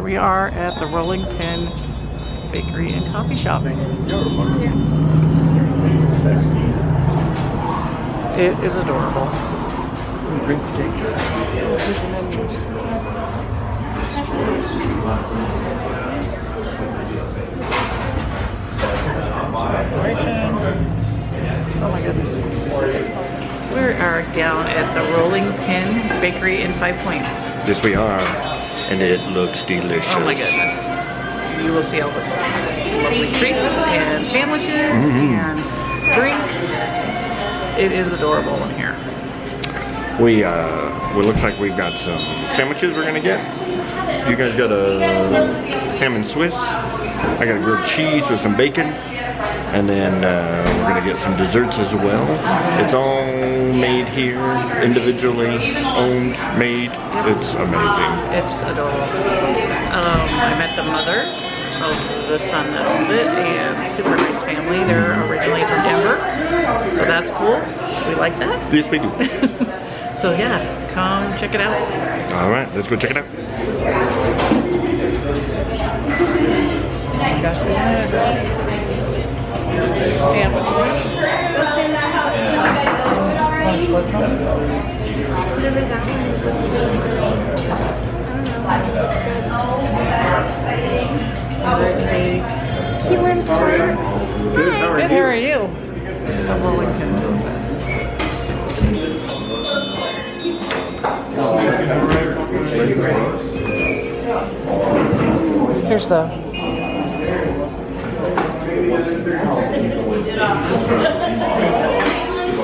Here we are at the Rolling Pin Bakery and Coffee Shop. It is adorable. Drinks, cakes. Here's the menus. Oh my goodness. We are down at the Rolling Pin Bakery in 5 Points. Yes, we are. And it looks delicious. Oh my goodness. You will see all the lovely treats and sandwiches and drinks. It is adorable in here. Well, looks like we've got some sandwiches we're gonna get. You guys got a ham and Swiss. I got a grilled cheese with some bacon. And then we're gonna get some desserts as well. It's all made here, individually owned, made. It's amazing. It's adorable. I met the mother of the son that owns it, and super nice family. They're originally from Denver, so that's cool. We like that. Yes, we do. So yeah, come check it out. All right, let's go check it out. Oh my gosh, isn't it sandwiches? Want to split some? He went to her. Good, how are you? Here's the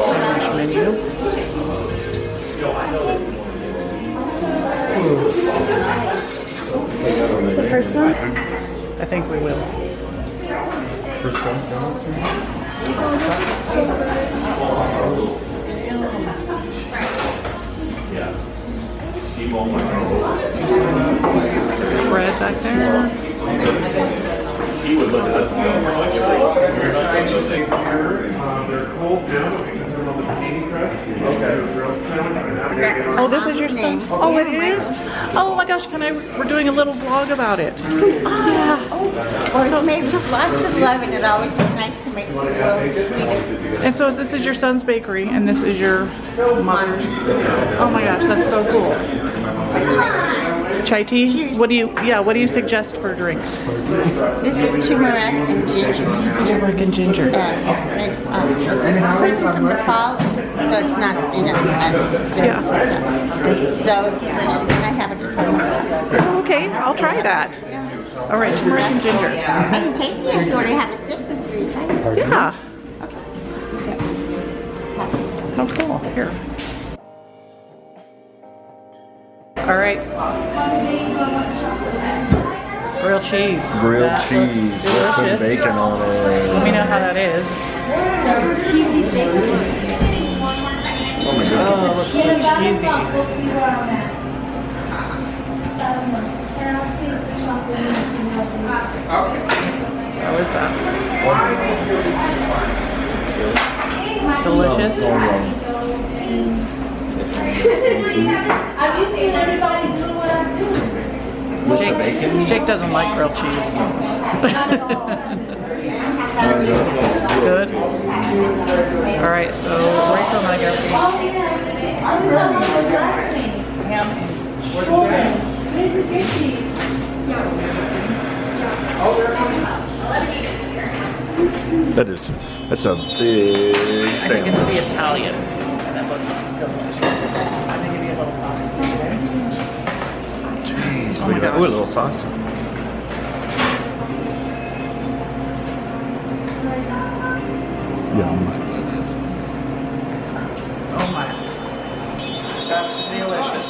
sandwich menu. The first one? I think we will. Bread back there. Oh, this is your son? Oh, it is? Oh my gosh, we're doing a little vlog about it. Yeah. Well, it's made with lots of love, and it always is nice to make the world sweeter. And so this is your son's bakery, and this is your mother's. Oh my gosh, that's so cool. Chai tea? What do you suggest for drinks? This is turmeric and ginger. Turmeric and ginger. Person from Nepal, so it's not, as stuff. It's so delicious, and I have it at home. Oh, okay, I'll try that. Yeah. All right, turmeric and ginger. I can taste it if you want to have a sip before you try it. Yeah. Okay. Oh, cool. Here. All right. Grilled cheese. Grilled That cheese looks with some delicious. bacon on Let it. me know how that is. Cheesy bacon. Oh my Oh, it looks so cheesy. How is that? Delicious. Jake doesn't like grilled cheese. Good. All right, so Rachel and I got ham That's a big I think it's sandwich. the Italian. That looks delicious. I'm gonna give you a little sauce. Jeez, Oh my look at that. gosh. Ooh, a little sauce. Yum. Oh my. That's delicious.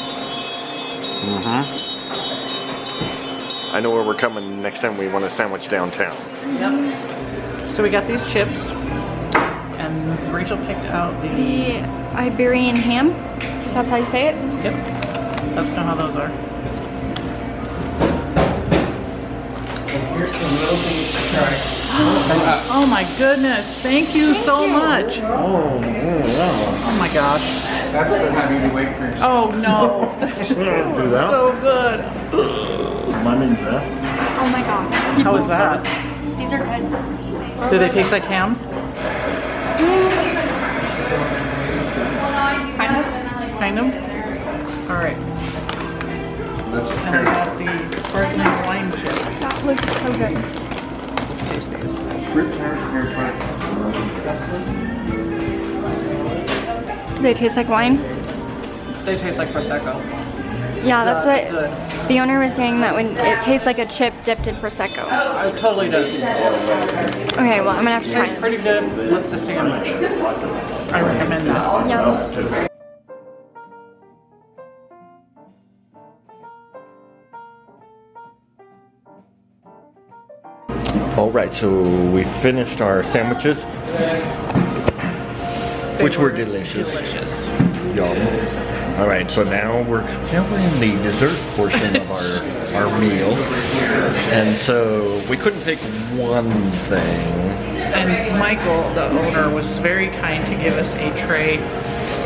I know where we're coming next time we want a sandwich downtown. Yep. So we got these chips, and Rachel picked out The Iberian ham. That's how you say it? Yep. Let's know how those are. Here's some little things to try. Oh my goodness! Thank you so much. Oh, yeah. Oh my gosh. That's for having to wait for your Oh no. Do that. So good. Lemon zest. Oh my god. How is that? These are good. Do they taste like ham? Kind of. Kind of? Alright. And I got the sparkling wine chips. That looks so good. Let's taste these. Do they taste like wine? They taste like Prosecco. Yeah, that's what Good. the owner was saying, that when it tastes like a chip dipped in Prosecco. It totally does. Okay, well, I'm gonna have to try Tastes it. pretty good with the sandwich. I recommend that. Yum. All right, so we finished our sandwiches, which were delicious. Yum. All right, so now we're in the dessert portion of our meal, and so we couldn't pick one thing. And Michael, the owner, was very kind to give us a tray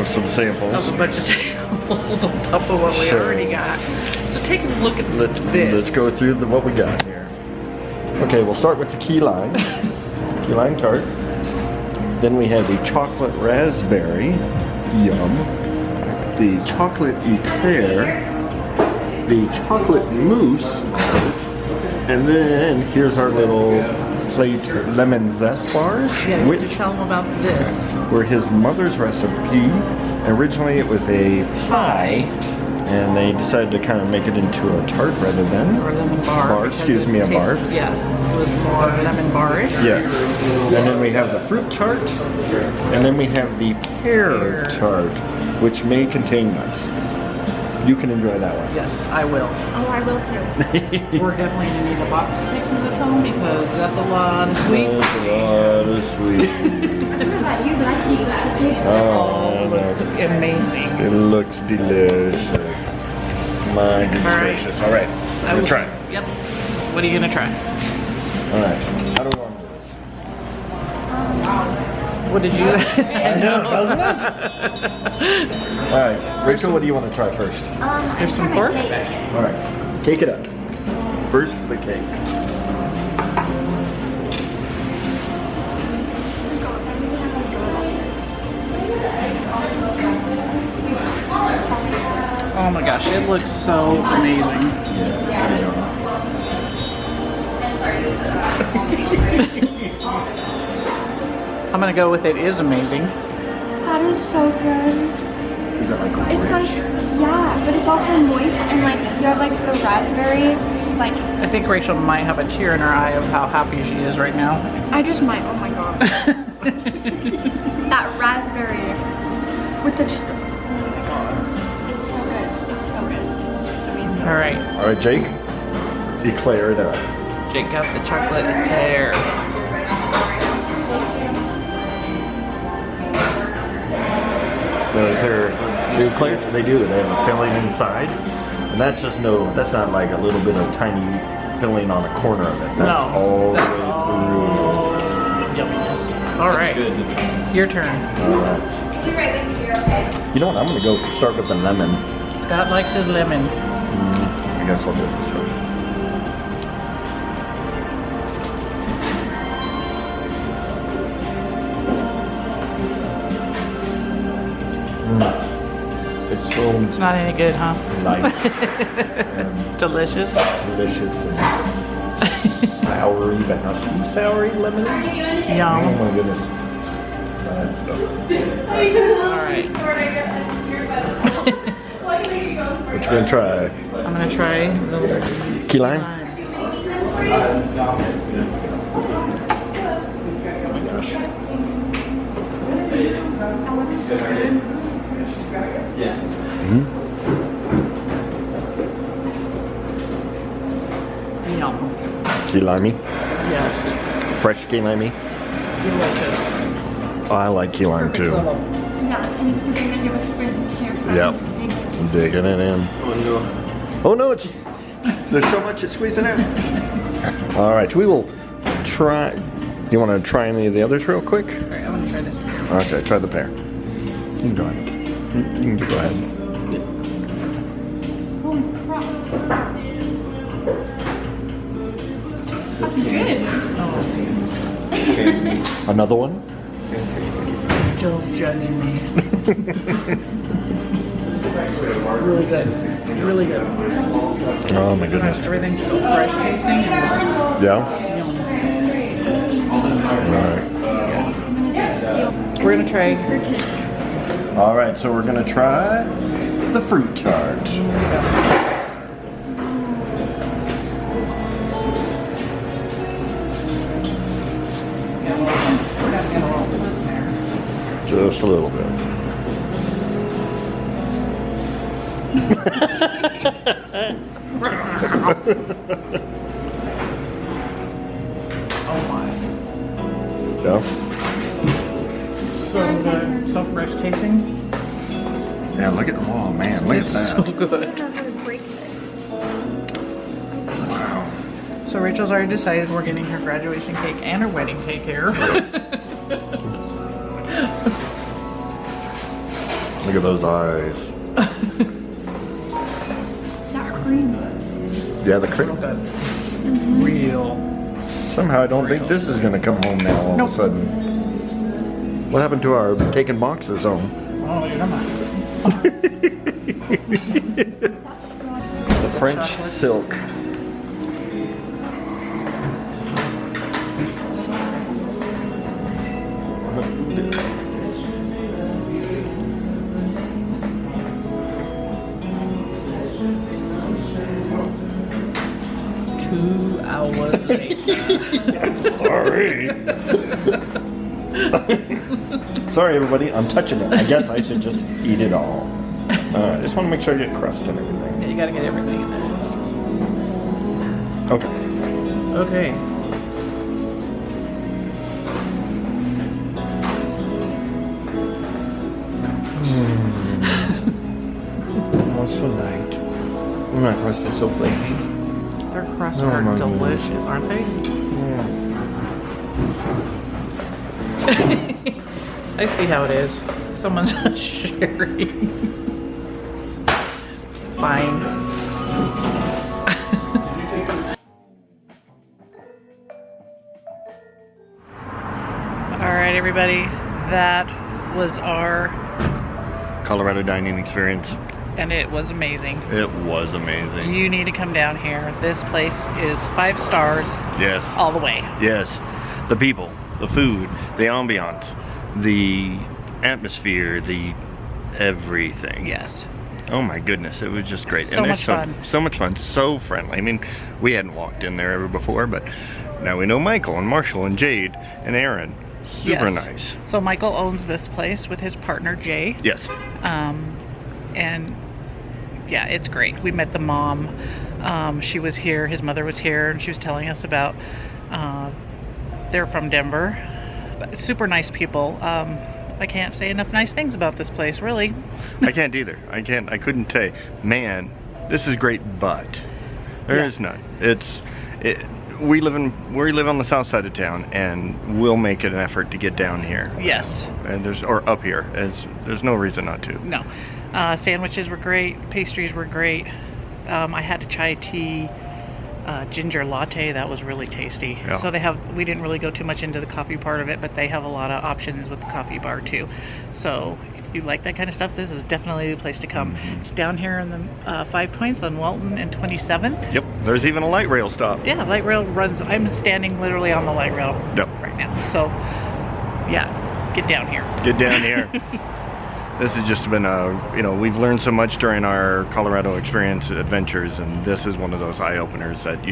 Or some samples. of a bunch of samples on top of what we So- already got. So take a look at this. Let's go through what we got here. Okay, we'll start with the key lime tart. Then we have the chocolate raspberry, yum. The chocolate eclair, the chocolate mousse, and then here's our little plate lemon zest bars, Yeah, you which just tell them about this. were his mother's recipe. Originally it was a pie, and they decided to kind of make it into a tart rather than Or lemon bar. because excuse me, it a bar. tastes- Yes, it was more lemon bar-ish. Yes. And then we have the fruit tart, and then we have the pear tart, which may contain nuts. You can enjoy that one. Yes, I will. Oh, I will too. We're definitely gonna need a box to take some of this home because that's a lot of sweets. That's a lot of sweet. Oh, Oh, it looks amazing. it looks delicious. My goodness All right. gracious. All right, I we're will- trying. Yep. What are you gonna try? All right. How do we want to do this? What did you? I know, doesn't it? All right, Rachel, what do you want to try first? There's some forks. All right, cake it up. First, the cake. Oh my gosh, it looks so amazing. I'm gonna go with it is amazing. That is so good. Is that like a It's like, yeah, but it's also moist, and like you have like the raspberry, like I think Rachel might have a tear in her eye of how happy she is right now. I just might. Oh my god. That raspberry with the. Oh my god. It's so good. It's so good. It's just amazing. All right, All right, Jake, eclair it up. Jake got the chocolate eclair. The eclairs they do, they have a filling inside, and that's just that's not like a little bit of tiny filling on a corner of it. That's No, all that's the way all yumminess. All right, your turn. through. All right. You know what? I'm gonna go start with the lemon. Scott likes his lemon. I guess I'll do it this way. It's so It's not any good, huh? light and Delicious. delicious and soury, but not too soury lemon. Oh Yum. my goodness. That's All right, what you gonna try? I'm gonna try the Key lime? That looks so good. Yum. Key limey? Yes. Fresh key limey? Delicious. Oh, I like key lime too. Yeah, and he's gonna give us spoons too. 'Cause I Yep. think it's stinky. I'm digging it in. Oh no, there's so much it's squeezing out. All right, we will try. You want to try any of the others real quick? All right, I'm gonna try this. Okay, try the pear. You can go ahead. You can go ahead. Holy crap. That's good. Another one? Don't judge me. Really good. Really good. Oh my goodness. Everything's so fresh tasting and just Yeah? yum. We're gonna try. Alright, so we're gonna try the fruit tart. Just a little bit. Oh my. Yeah? So good. So fresh tasting. Yeah, look at, oh man, look It's at so that. good. Wow. So Rachel's already decided we're getting her graduation cake and her wedding cake here. Look at those eyes. That cream. Yeah, the Real cream. good. Real. Somehow I don't think this is gonna come home now all Nope. of a sudden. What happened to our taking boxes home? Oh, you're not. The French silk. Two hours later. Sorry. Sorry everybody, I'm touching it. I guess I should just eat it all. I just want to make sure I get crust and everything. Yeah, you gotta get everything in there. Okay. Okay. Oh, so light. My crust is so flaky. Their crusts Oh, are my delicious, aren't they? I see how it is. Someone's not sharing. Fine. Alright everybody, that was our, Colorado dining experience. and it was amazing. It was amazing. You need to come down here. This place is 5 stars Yes. all the way. Yes. The people, the food, the ambiance, the atmosphere, the everything. Yes. Oh my goodness, it was just great. So much fun. So much fun, so friendly. I mean, we hadn't walked in there ever before, but now we know Michael and Marshall and Jade and Aaron. Super Yes. nice. So Michael owns this place with his partner Jay. Yes. And yeah, it's great. We met the mom. She was here, his mother was here, and she was telling us about, they're from Denver. But super nice people. I can't say enough nice things about this place, really. I can't either. I couldn't say, man, this is great, but there is none. We live on the south side of town, and we'll make it an effort to get down here. Yes. And or up here. There's no reason not to. No. Sandwiches were great. Pastries were great. I had a chai tea ginger latte. That was really tasty. Yeah. So we didn't really go too much into the coffee part of it, but they have a lot of options with the coffee bar too. So if you like that kind of stuff, this is definitely the place to come. It's down here in the 5 Points on Welton and 27th. Yep. There's even a light rail stop. Yeah, light rail runs. I'm standing literally on the light rail right now. So yeah, get down here. Get down here. This has just been we've learned so much during our Colorado experience adventures, and this is one of those eye-openers that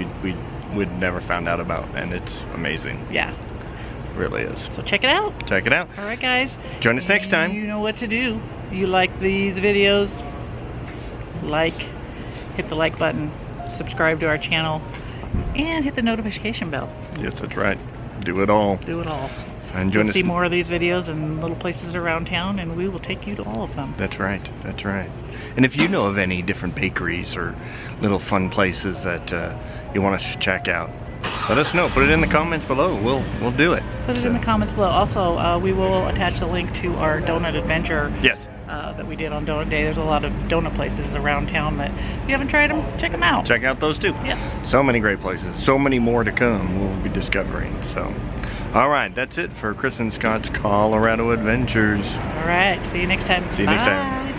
we'd never found out about, and it's amazing. Yeah. It really is. So check it out. Check it out. All right, guys. Join us next time. You know what to do. You like these videos, hit the like button, subscribe to our channel, and hit the notification bell. Yes, that's right. Do it all. Do it all. And join You'll us. see more of these videos in little places around town, and we will take you to all of them. That's right. That's right. And if you know of any different bakeries or little fun places that you want us to check out, let us know. Put it in the comments below. We'll do it. Put it in the comments below. Also, we will attach the link to our donut adventure Yes. that we did on Donut Day. There's a lot of donut places around town that if you haven't tried them, check them out. Check out those too. Yeah. So many great places. So many more to come we'll be discovering. So, all right, that's it for Chris and Scott's Colorado Adventures. All right. See you next time. See you next time. Bye.